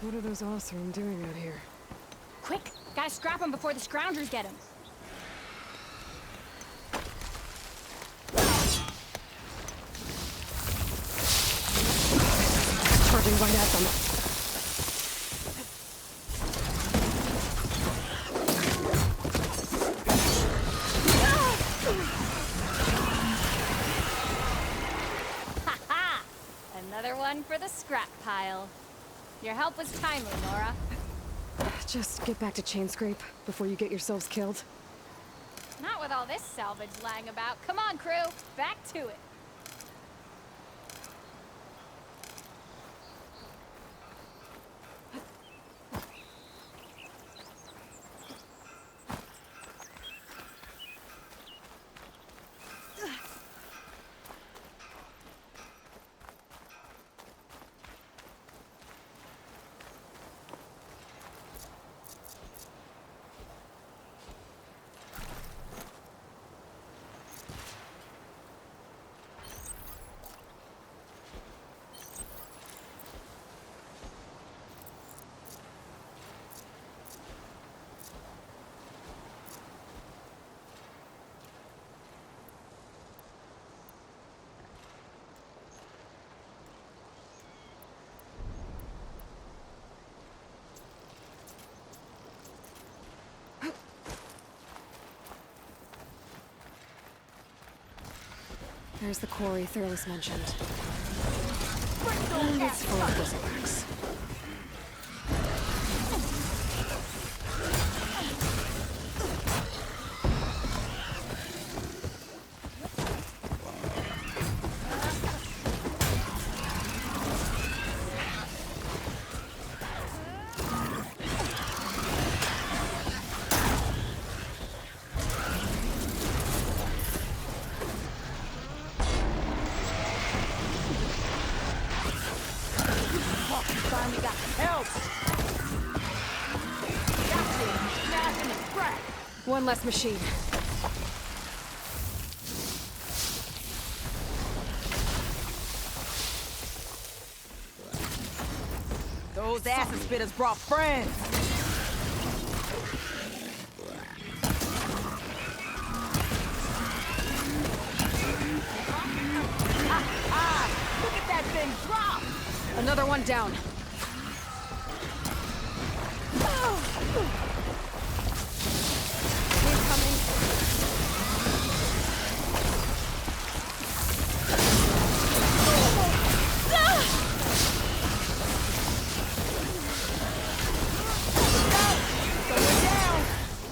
What are those Osram doing out here? Quick! Gotta scrap them before the scroungers get them. Charging right at them. Ha-ha! Another one for the scrap pile. Your help was timely, Nora. Just get back to Chainscrape before you get yourselves killed. Not with all this salvage lying about. Come on, crew. Back to it. There's the quarry Thurles mentioned. And it's full of bristleworks. Finally got help! Smashing the scrap! One less machine. Those acid spitters brought friends. Look at that thing drop! Another one down. Incoming.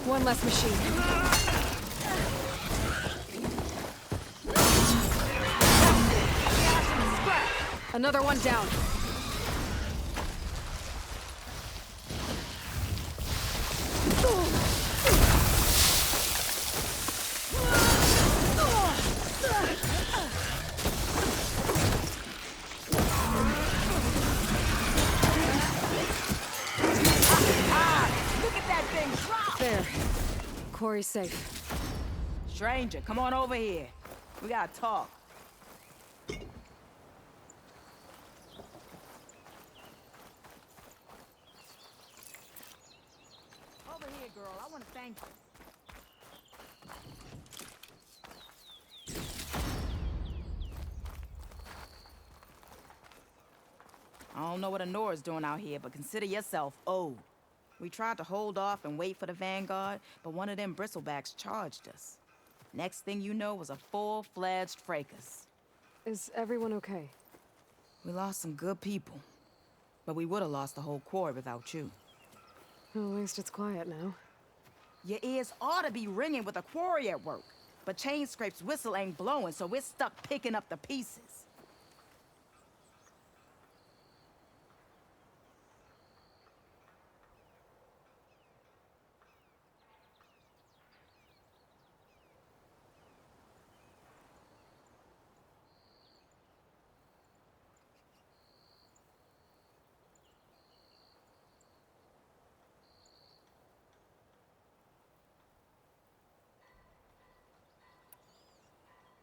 One less machine. Another one down. Look at that thing drop! There. Quarry's safe. Stranger, come on over here. We gotta talk. Over here, girl. I want to thank you. I don't know what Honora's doing out here, but consider yourself owed. We tried to hold off and wait for the Vanguard, but one of them bristlebacks charged us. Next thing you know was a full-fledged fracas. Is everyone okay? We lost some good people, but we would have lost the whole quarry without you. Well, at least it's quiet now. Your ears ought to be ringing with a quarry at work, but Chainscrape's whistle ain't blowing, so we're stuck picking up the pieces.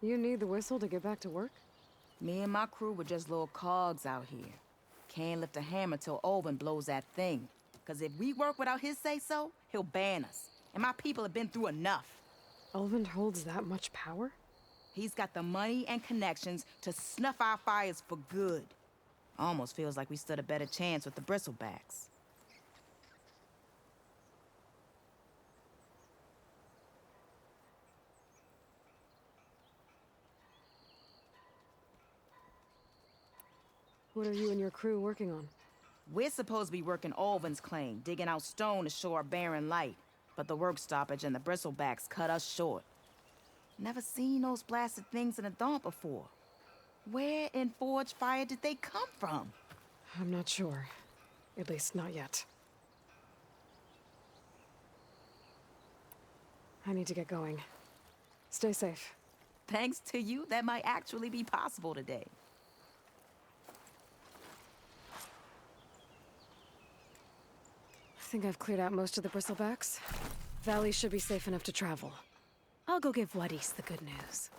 You need the whistle to get back to work? Me and my crew were just little cogs out here. Can't lift a hammer till Olvin blows that thing. 'Cause if we work without his say-so, he'll ban us. And my people have been through enough. Ulvund holds that much power? He's got the money and connections to snuff our fires for good. Almost feels like we stood a better chance with the bristlebacks. What are you and your crew working on? We're supposed to be working Olvin's claim, digging out stone to show our barren light. But the work stoppage and the bristlebacks cut us short. Never seen those blasted things in a dump before. Where in Forge Fire did they come from? I'm not sure. At least not yet. I need to get going. Stay safe. Thanks to you, that might actually be possible today. I think I've cleared out most of the bristlebacks. Valley should be safe enough to travel. I'll go give Wadis the good news.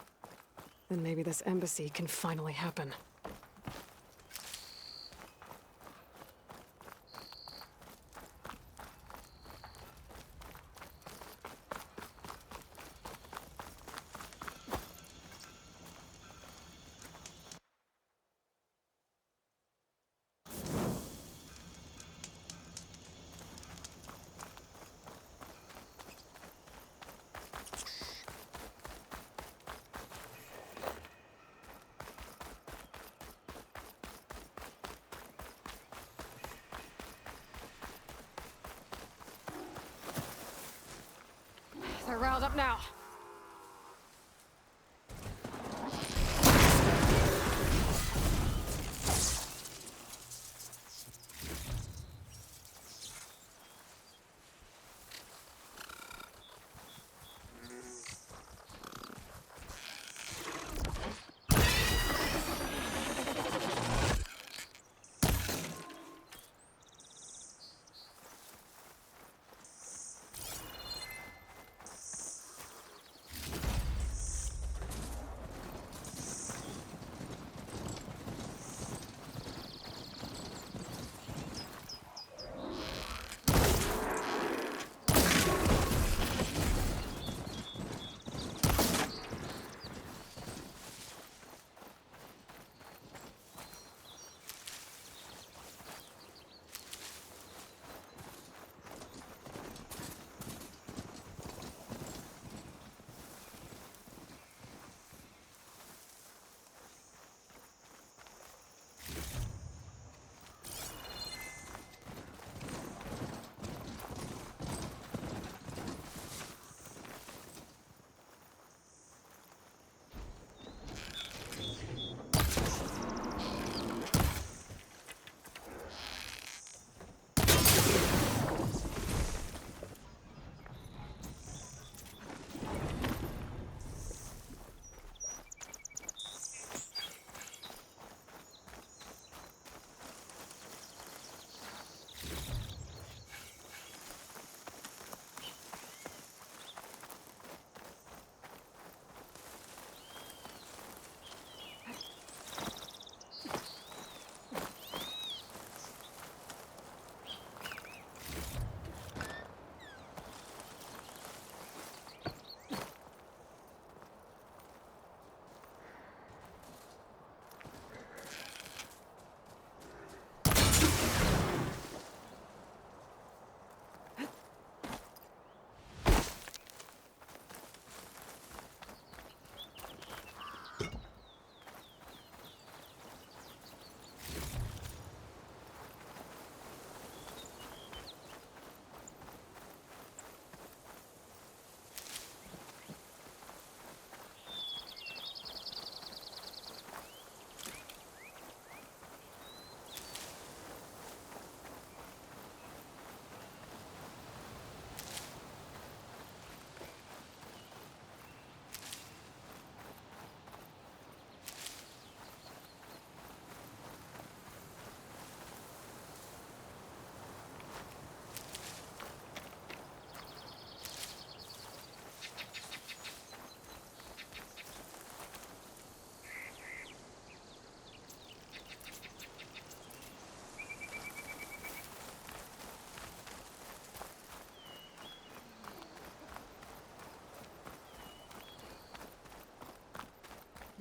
Then maybe this embassy can finally happen. They're riled up now.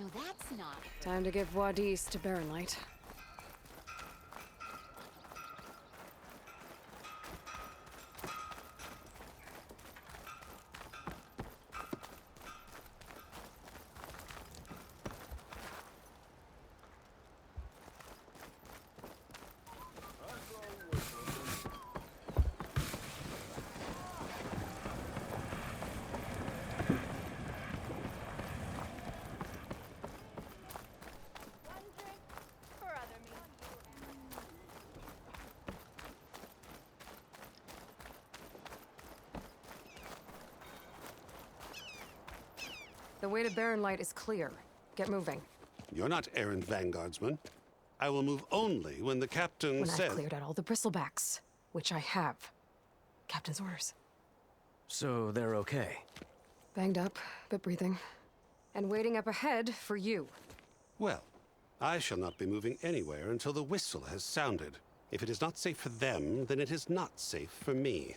No, that's not. Time to give Wadis to Baronlight. The way to Baronlight is clear. Get moving. You're not errand vanguardsman. I will move only when the captain When says... I've cleared out all the bristlebacks, which I have. Captain's orders. So they're okay? Banged up, but breathing. And waiting up ahead for you. Well, I shall not be moving anywhere until the whistle has sounded. If it is not safe for them, then it is not safe for me.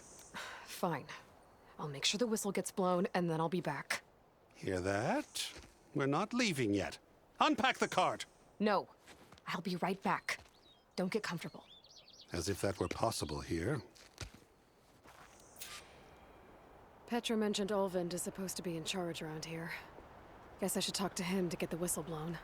Fine. I'll make sure the whistle gets blown, and then I'll be back. Hear that? We're not leaving yet. Unpack the cart! No. I'll be right back. Don't get comfortable. As if that were possible here. Petra mentioned Olvind is supposed to be in charge around here. Guess I should talk to him to get the whistle blown.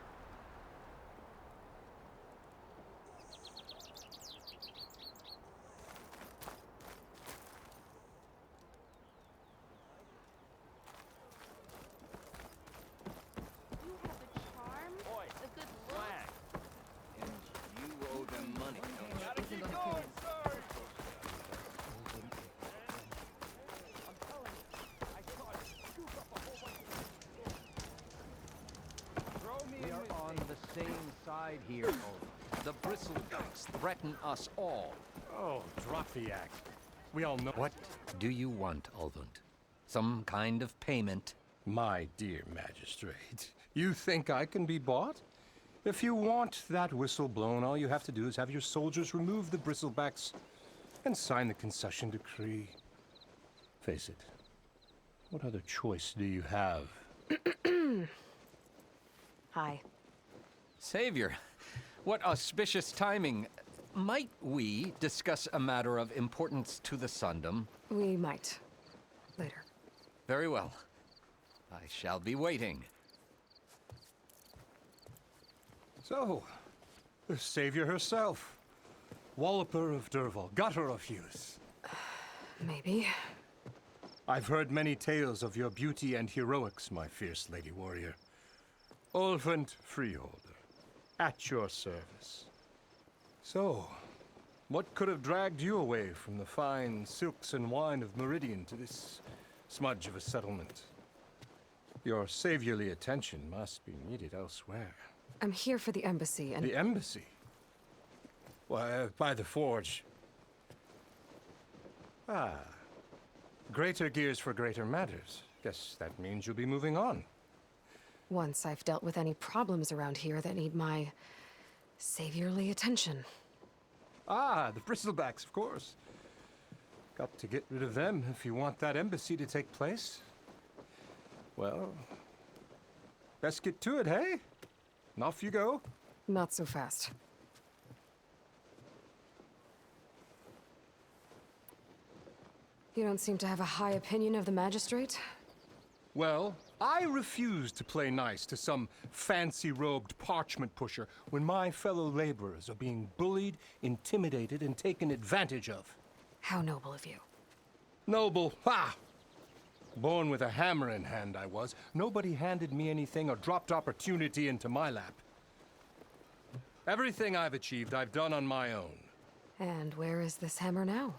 You have a charm, a good look. And you owe them money, don't you? Gotta keep going, sir! We are on the same side here, Olin. The bristlebacks threaten us all. Oh, drop the act. We all know. What do you want, Olvund? Some kind of payment? My dear magistrate, you think I can be bought? If you want that whistle blown, all you have to do is have your soldiers remove the bristlebacks and sign the concession decree. Face it, what other choice do you have? Hi. Savior, what auspicious timing. Might we discuss a matter of importance to the Sundom? We might. Later. Very well. I shall be waiting. So, the savior herself. Walloper of Derval, gutter of youth. Maybe. I've heard many tales of your beauty and heroics, my fierce lady warrior. Olvent Freeholder, at your service. So, what could have dragged you away from the fine silks and wine of Meridian to this smudge of a settlement? Your saviorly attention must be needed elsewhere. I'm here for the embassy and... The embassy? Why, by the forge. Ah. Greater gears for greater matters. Guess that means you'll be moving on. Once I've dealt with any problems around here that need my saviorly attention. Ah, the bristlebacks, of course. Got to get rid of them if you want that embassy to take place. Well, best get to it, hey? And off you go. Not so fast. You don't seem to have a high opinion of the magistrate? Well, I refuse to play nice to some fancy-robed parchment pusher when my fellow laborers are being bullied, intimidated, and taken advantage of. How noble of you. Noble, ha! Born with a hammer in hand, I was. Nobody handed me anything or dropped opportunity into my lap. Everything I've achieved, I've done on my own. And where is this hammer now?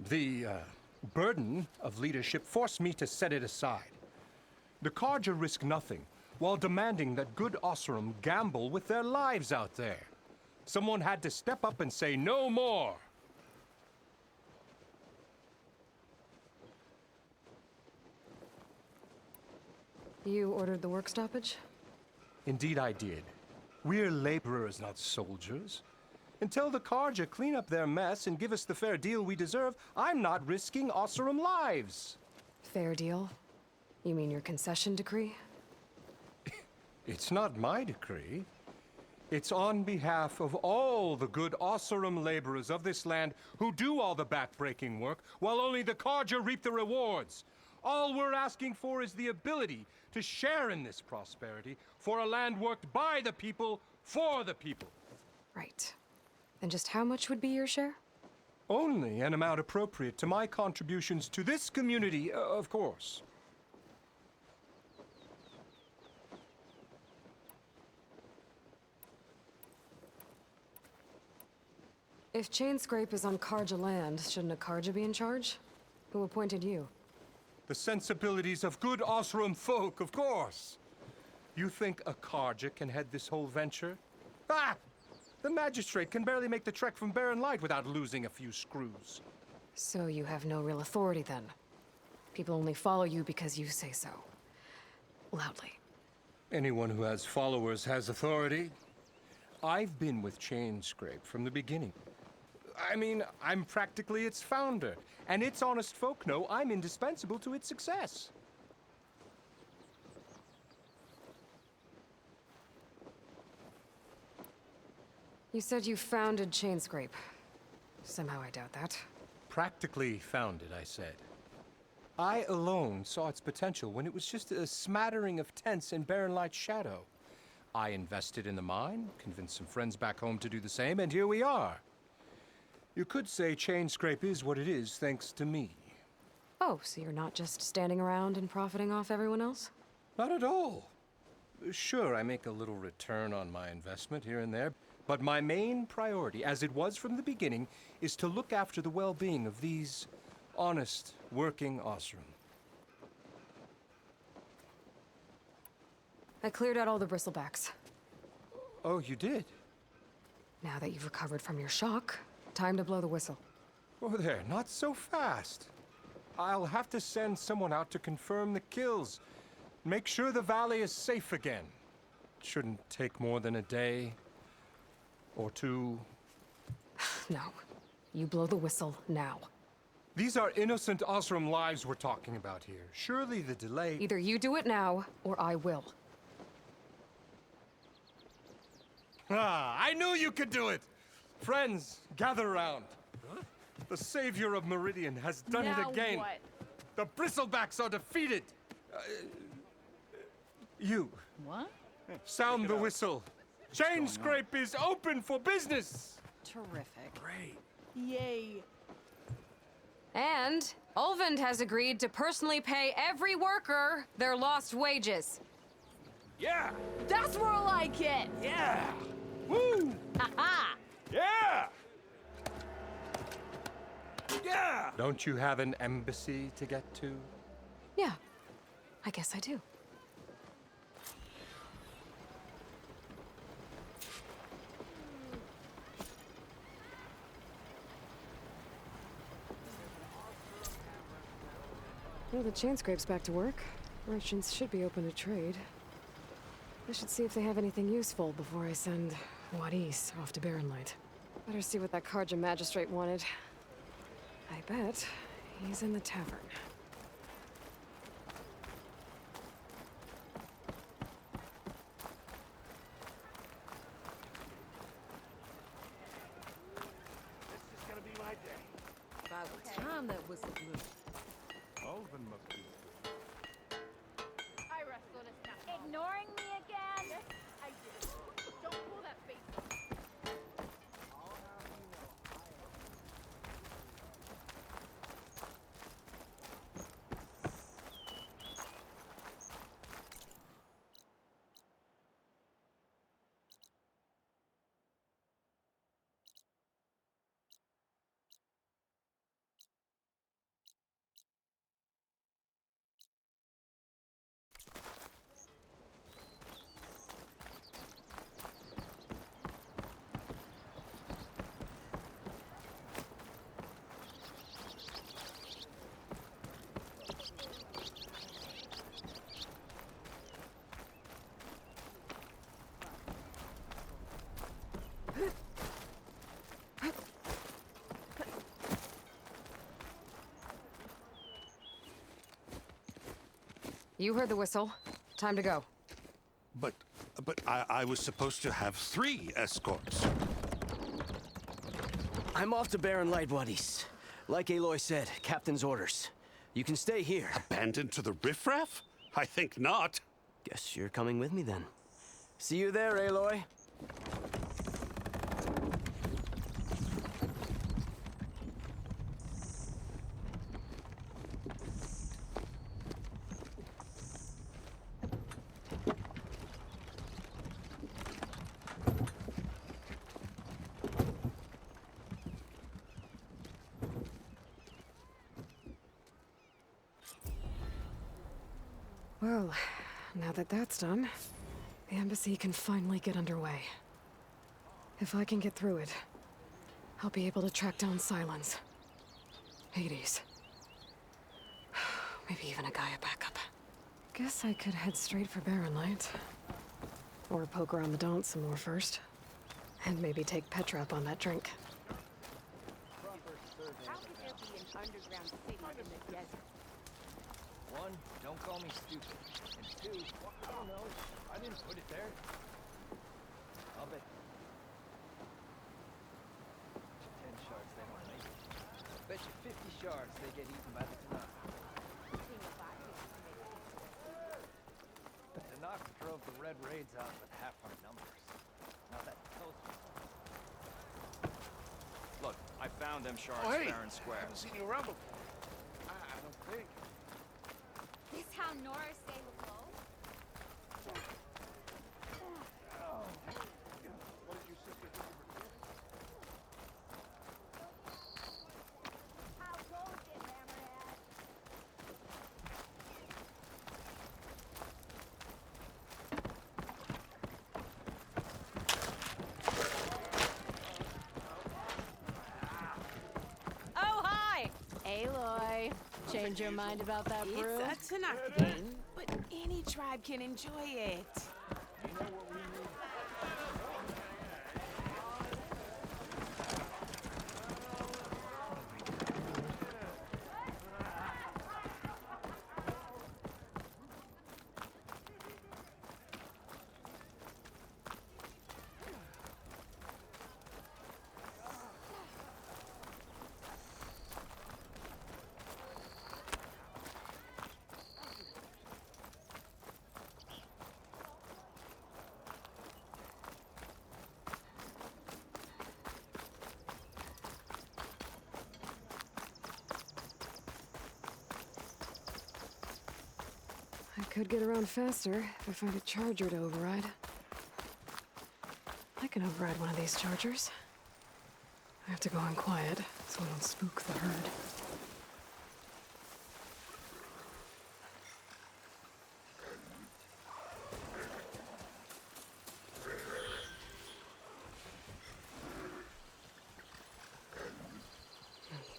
The, burden of leadership forced me to set it aside. The Carja risk nothing, while demanding that good Osseram gamble with their lives out there. Someone had to step up and say no more. You ordered the work stoppage? Indeed I did. We're laborers, not soldiers. Until the Carja clean up their mess and give us the fair deal we deserve, I'm not risking Osseram lives. Fair deal? You mean your concession decree? It's not my decree. It's on behalf of all the good Osserum laborers of this land who do all the backbreaking work, while only the Carja reap the rewards. All we're asking for is the ability to share in this prosperity for a land worked by the people, for the people. Right. Then just how much would be your share? Only an amount appropriate to my contributions to this community, of course. If Chainscrape is on Karja land, shouldn't a Karja be in charge? Who appointed you? The sensibilities of good Osram folk, of course. You think a Karja can head this whole venture? Ah! The magistrate can barely make the trek from Barren Light without losing a few screws. So you have no real authority then? People only follow you because you say so. Loudly. Anyone who has followers has authority. I've been with Chainscrape from the beginning. I mean, I'm practically its founder, and its honest folk know I'm indispensable to its success. You said you founded Chainscrape. Somehow I doubt that. Practically founded, I said. I alone saw its potential when it was just a smattering of tents in Barren Light's shadow. I invested in the mine, convinced some friends back home to do the same, and here we are. You could say Chainscrape is what it is thanks to me. Oh, so you're not just standing around and profiting off everyone else? Not at all. Sure, I make a little return on my investment here and there, but my main priority, as it was from the beginning, is to look after the well-being of these honest, working Osram. I cleared out all the bristlebacks. Oh, you did? Now that you've recovered from your shock, time to blow the whistle. Oh, there, not so fast. I'll have to send someone out to confirm the kills. Make sure the valley is safe again. Shouldn't take more than a day or two. No. You blow the whistle now. These are innocent Osram lives we're talking about here. Surely the delay... Either you do it now, or I will. Ah, I knew you could do it! Friends, gather around. The savior of Meridian has done it again. What? The Bristlebacks are defeated. You, What? sound the whistle. Chainscrape is open for business. Terrific. Great. Yay. And Ulvund has agreed to personally pay every worker their lost wages. Yeah! That's more like it. Yeah! Woo! Ha-ha. Yeah! Yeah! Don't you have an embassy to get to? Yeah, I guess I do. Well, the Chainscrape's back to work. Merchants should be open to trade. I should see if they have anything useful before I send Wadis off to Barren Light. Better see what that Karja magistrate wanted. I bet he's in the tavern. This is gonna be my day. By the time that whistle blew, Alvin must be. I wrestled a snap. Ignoring me again? Yes, I did. Don't pull that face. You heard the whistle. Time to go. But but I was supposed to have 3 escorts. I'm off to Baron Lightwaddies. Like Aloy said, Captain's orders. You can stay here. Abandoned to the riffraff? I think not. Guess you're coming with me then. See you there, Aloy. Well, now that that's done, the embassy can finally get underway. If I can get through it, I'll be able to track down Silence, Hades, maybe even a Gaia backup. Guess I could head straight for Barren Light. Or poke around the Daunt some more first. And maybe take Petra up on that drink. How could there be an underground city in the desert? One, don't call me stupid. And two, I don't know. I didn't put it there. I'll bet 10 shards they don't make it. I bet you 50 shards they get eaten by the Tanakh. The Tanakh drove the Red Raids out with half our numbers. Now that tells me something. Look, I found them shards fair and square. I haven't seen you around before. I don't think. This how Nora stay low? What did your sister do for dinner? How goes it, Hammerhead? Oh, hi! Aloy, change your mind about that brew? It's a Tanakh game, but any tribe can enjoy it. I could get around faster if I find a charger to override. I can override one of these chargers. I have to go in quiet so I don't spook the herd.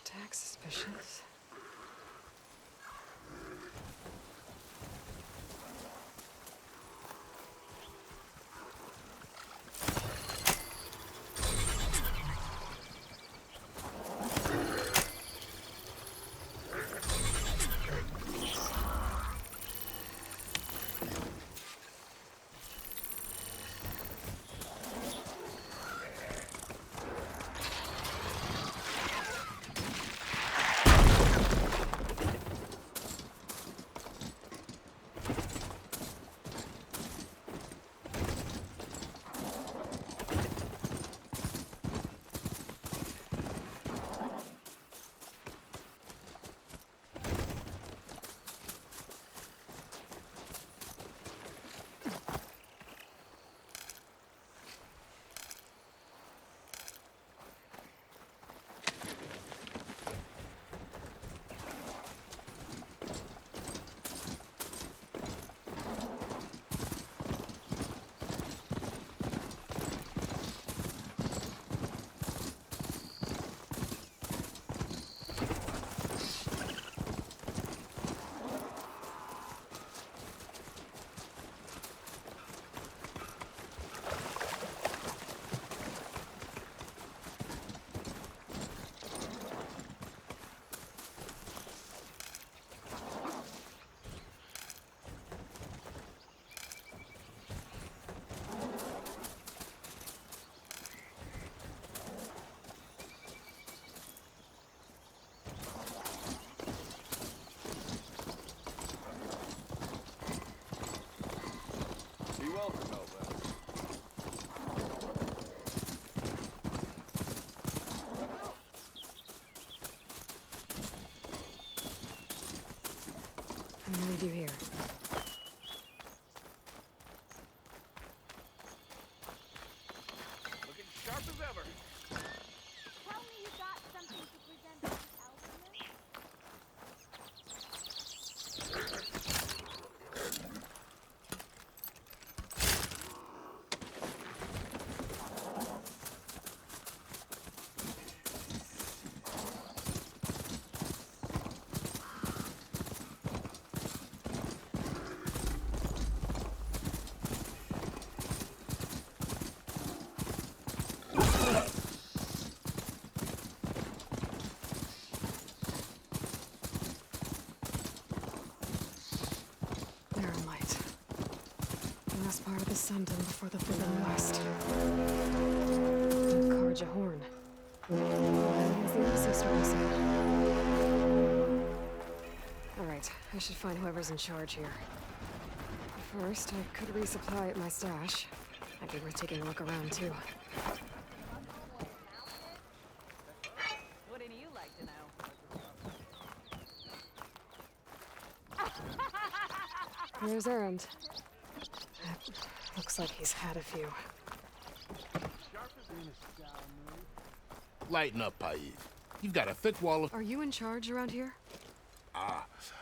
Attack suspicious. I'll leave you here. Looking sharp as ever. Tell me you got something to present to the alchemist. There are light. The last part of the sun done before the Forbidden West. Karja horn. When's the embassy starting soon? Alright, I should find whoever's in charge here. First, I could resupply at my stash. Might be worth taking a look around, too. Wouldn't you like to know? Where's Errand? Looks like he's had a few. Lighten up, Paiv. You've got a thick wall of... Are you in charge around here?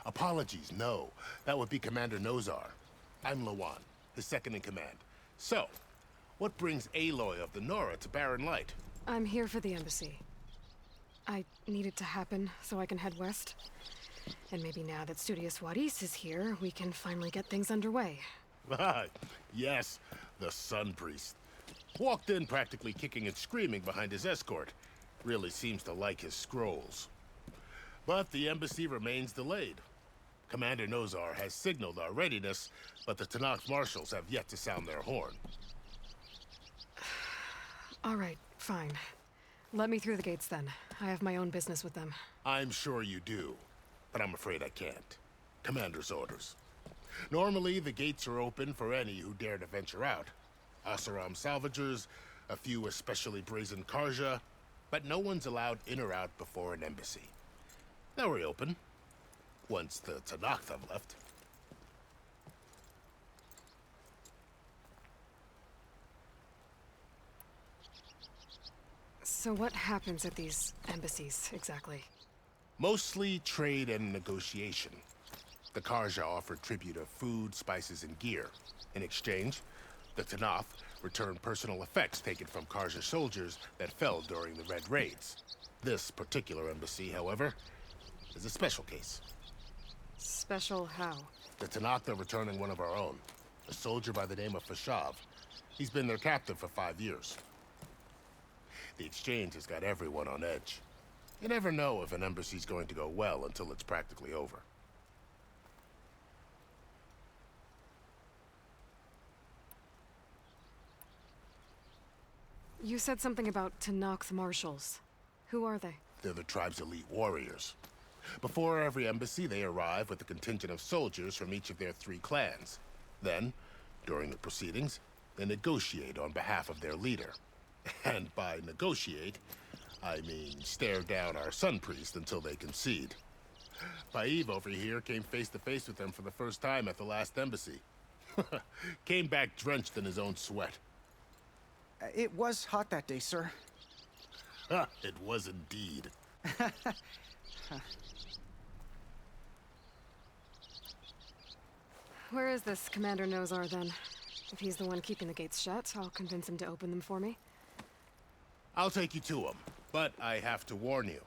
Apologies, no. That would be Commander Nozar. I'm Lawan, his second in command. So, what brings Aloy of the Nora to Barren Light? I'm here for the embassy. I need it to happen so I can head west. And maybe now that Studious Wadis is here, we can finally get things underway. Yes, the Sun Priest. Walked in practically kicking and screaming behind his escort. Really seems to like his scrolls. But the embassy remains delayed. Commander Nozar has signaled our readiness, but the Tanakh marshals have yet to sound their horn. All right, fine. Let me through the gates then. I have my own business with them. I'm sure you do, but I'm afraid I can't. Commander's orders. Normally, the gates are open for any who dare to venture out. Asaram salvagers, a few especially brazen Karja, but no one's allowed in or out before an embassy. They'll reopen, once the Tanakh have left. So what happens at these embassies, exactly? Mostly trade and negotiation. The Karja offer tribute of food, spices, and gear. In exchange, the Tanakh return personal effects taken from Karja soldiers that fell during the Red Raids. This particular embassy, however, is a special case. Special how? The Tanakh are returning one of our own, a soldier by the name of Fashav. He's been their captain for 5 years. The exchange has got everyone on edge. You never know if an embassy's going to go well until it's practically over. You said something about Tanakh marshals. Who are they? They're the tribe's elite warriors. Before every embassy, they arrive with a contingent of soldiers from each of their 3 clans. Then, during the proceedings, they negotiate on behalf of their leader. And by negotiate, I mean stare down our Sun Priest until they concede. Paiv over here came face to face with them for the first time at the last embassy. Came back drenched in his own sweat. It was hot that day, sir. It was indeed. Where is this Commander Nozar, then? If he's the one keeping the gates shut, I'll convince him to open them for me. I'll take you to him, but I have to warn you.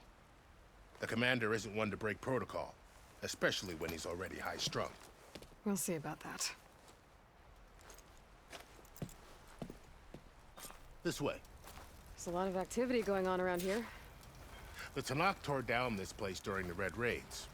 The commander isn't one to break protocol, especially when he's already high-strung. We'll see about that. This way. There's a lot of activity going on around here. The Tanakh tore down this place during the Red Raids.